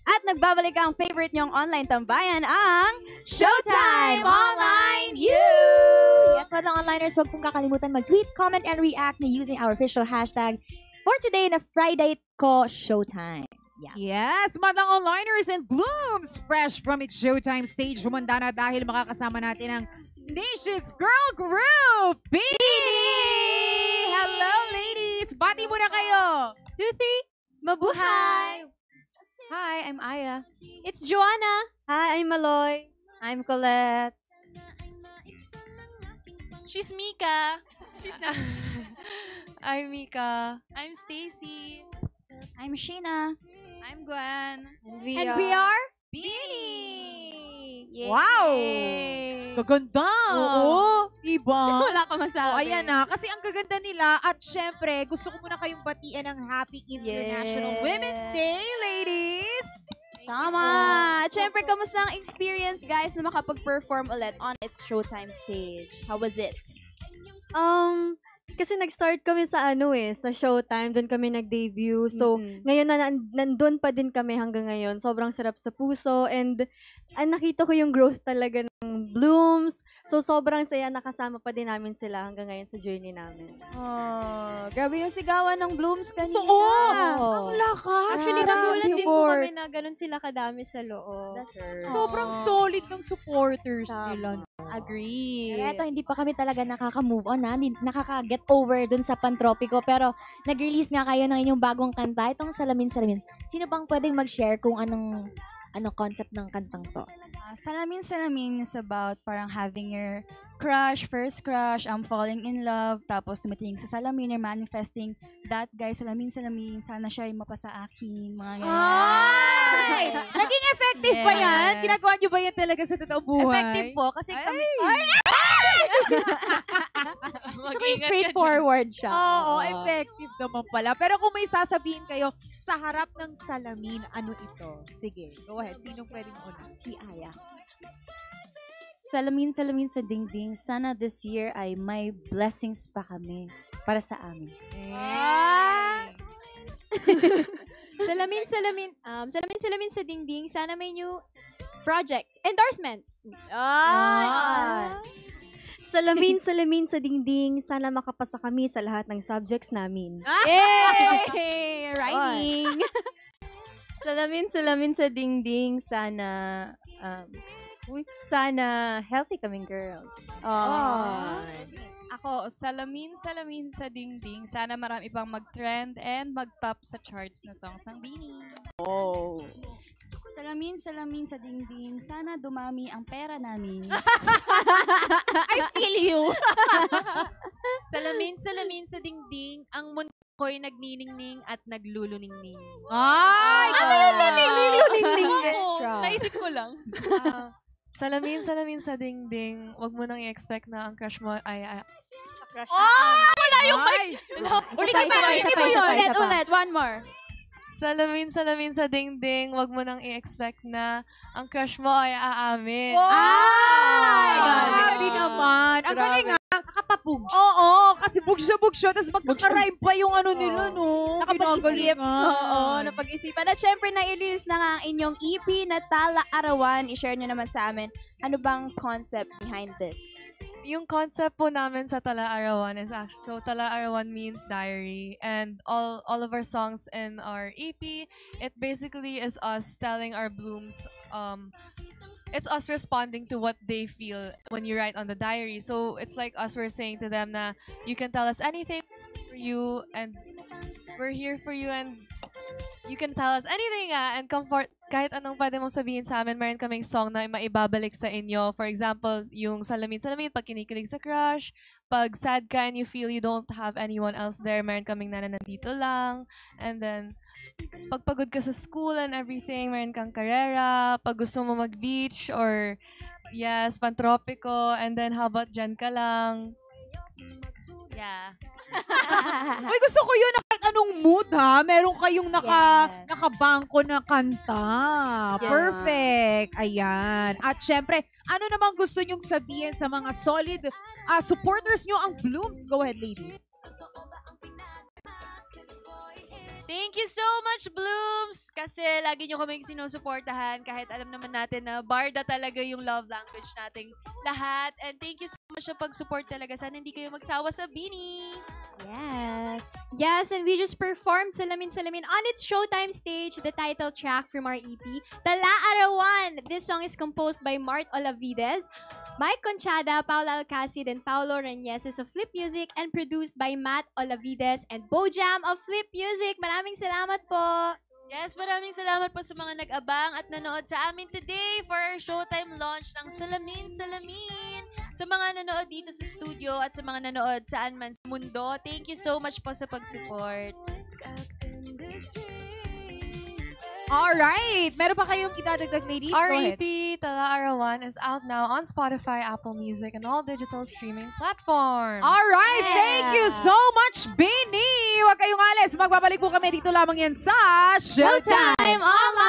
At nagbabalik ang favorite nyong online tambayan, ang Showtime Online You! Yes, mga onliners, huwag pong kakalimutan mag-tweet, comment, and react na using our official hashtag for today na Friday ko Showtime. Yeah. Yes, madlang onliners and blooms! Fresh from its Showtime stage, humanda na dahil makakasama natin ang Nation's Girl Group, Beanie! Hello, ladies! Bati muna kayo! 2, 3, mabuhay! Hi, I'm Aya. It's Joanna! Hi, I'm Maloy. I'm Colette. She's Mika. She's not. I'm Mika. I'm Stacy. I'm Sheena. I'm Gwen. And we are Beanie! Wow! Gaganda! Oo. Diba? Wala ka masabi. O, ayan na. Kasi ang gaganda nila at syempre, gusto ko muna kayong batian ng Happy International Yes. Women's Day, ladies! Tama! At syempre, kamusta ang experience, guys, na makapag-perform ulit on its Showtime stage? How was it? Kasi nag-start kami sa sa Showtime, doon kami nag-debut. So, Mm-mm. ngayon na nandun pa din kami hanggang ngayon. Sobrang sarap sa puso and nakita ko yung growth talaga ng Blooms. So, sobrang saya, nakasama pa din namin sila hanggang ngayon sa journey namin. Oh, grabe yung sigawan ng Blooms kanina. Oo! Ang lakas! Actually, Sarap. nagulat din po Support. kami na ganun sila kadami sa loob. Sobrang solid ng supporters Tama. nila. Agree. Pero eto, hindi pa kami talaga nakaka-move on, nakaka-get over dun sa Pantropiko. Pero nag-release nga kayo ng inyong bagong kanta, itong Salamin-Salamin. Sino bang pwedeng mag-share kung anong concept ng kantang to? Salamin-salamin is about parang having your crush, first crush, falling in love, tapos tumitingin sa salamin, you're manifesting that guy, salamin-salamin, sana siya yung mapasa akin, mga ganyan. Ay! Naging effective ba yan? Yes. Ginagawa niyo ba yan talaga sa totoong buhay? Effective po, kasi kami, Gusto ko yung straightforward siya. Oo, effective naman pala. Pero kung may sasabihin kayo sa harap ng salamin, ano ito? Sige, go ahead. Sinong pwedeng una? Si Aya. Salamin-salamin sa dingding, sana this year ay may blessings pa kami para sa amin. Salamin-salamin sa dingding, sana may new projects, endorsements. Salamin sa dingding, sana makapasa kami sa lahat ng subjects namin. Yay! Rhyming! Salamin sa dingding, sana sana healthy kaming girls. Ako, salamin sa dingding. Sana marami pang mag-trend and mag-top sa charts na songs ng Beanie. salamin sa dingding, sana dumami ang pera namin. I feel you! Salamin sa dingding, ang mundo ko'y nagniningning at nagluluningning. Ay! Ano yun? Nililuningning. Naisip ko lang. Salamin sa dingding, wag mo nang i-expect na ang crush mo ay Wala yung mic! Uli ka pa! Hindi mo yun! Ulit, one more. Salamin sa dingding, wag mo nang i-expect na ang crush mo ay aamin. Ay! Grabe Grabe naman. Ang galing nga. Nakapapug. Oo, kasi bugsyo, tapos magkakarime pa yung ano nila, no? Nakapag-isip. Kinagalingan. Oo, napag-isipan. At syempre, na-release na nga ang inyong EP na Tala Arawan. I-share nyo naman sa amin. Ano bang concept behind this? Yung concept po namin sa Tala Arawan is actually, so Tala Arawan means diary, and all of our songs in our EP, it basically is us telling our blooms, it's us responding to what they feel when you write on the diary. So it's like us, we're saying to them na you can tell us anything for you, and we're here for you, and you can tell us anything and comfort, kahit anong pwede mong sabihin sa amin, meron kaming song na maibabalik sa inyo. For example, yung Salamin-Salamin, pag kinikilig sa crush, pag sad ka and you feel you don't have anyone else there, meron kaming nandito lang. And then, pag pagod ka sa school and everything, meron kang karera, pag gusto mo mag-beach or, yes, pantropiko, and then how about dyan ka lang? Yeah. Uy, gusto ko yun na kahit anong mood, ha? Meron kayong Yes. nakabangko na kanta. Yeah. Perfect. Ayan. At syempre, ano namang gusto nyong sabihin sa mga solid supporters nyo ang Blooms? Go ahead, ladies. Thank you so much, Blooms! Kasi lagi nyo kaming sinusuportahan kahit alam naman natin na barda talaga yung love language nating lahat. And thank you so much sa pag-support talaga. Sana hindi kayo magsawa sa Bini. Yes. Yes, and we just performed Salamin Salamin on its Showtime stage, the title track from our EP, Tala Arawan. This song is composed by Mart Olavides, Mike Conchada, Paula Alcacid, and Paulo Reñeses of Flip Music, and produced by Matt Olavides and Bojam of Flip Music. Maraming salamat po! Yes, maraming salamat po sa mga nag-abang at nanood sa amin today for our Showtime launch ng Salamin Salamin. Sa mga nanood dito sa studio at sa mga nanood saan man sa mundo, thank you so much po sa pag-support. Alright! Meron pa kayong idadagdag, ladies? Our Go ahead. EP, Tala Arawan, is out now on Spotify, Apple Music, and all digital streaming platforms. Alright! Thank you so much, Bini! Huwag kayong alis. Magbabalik po kami dito lamang yan sa Showtime Online!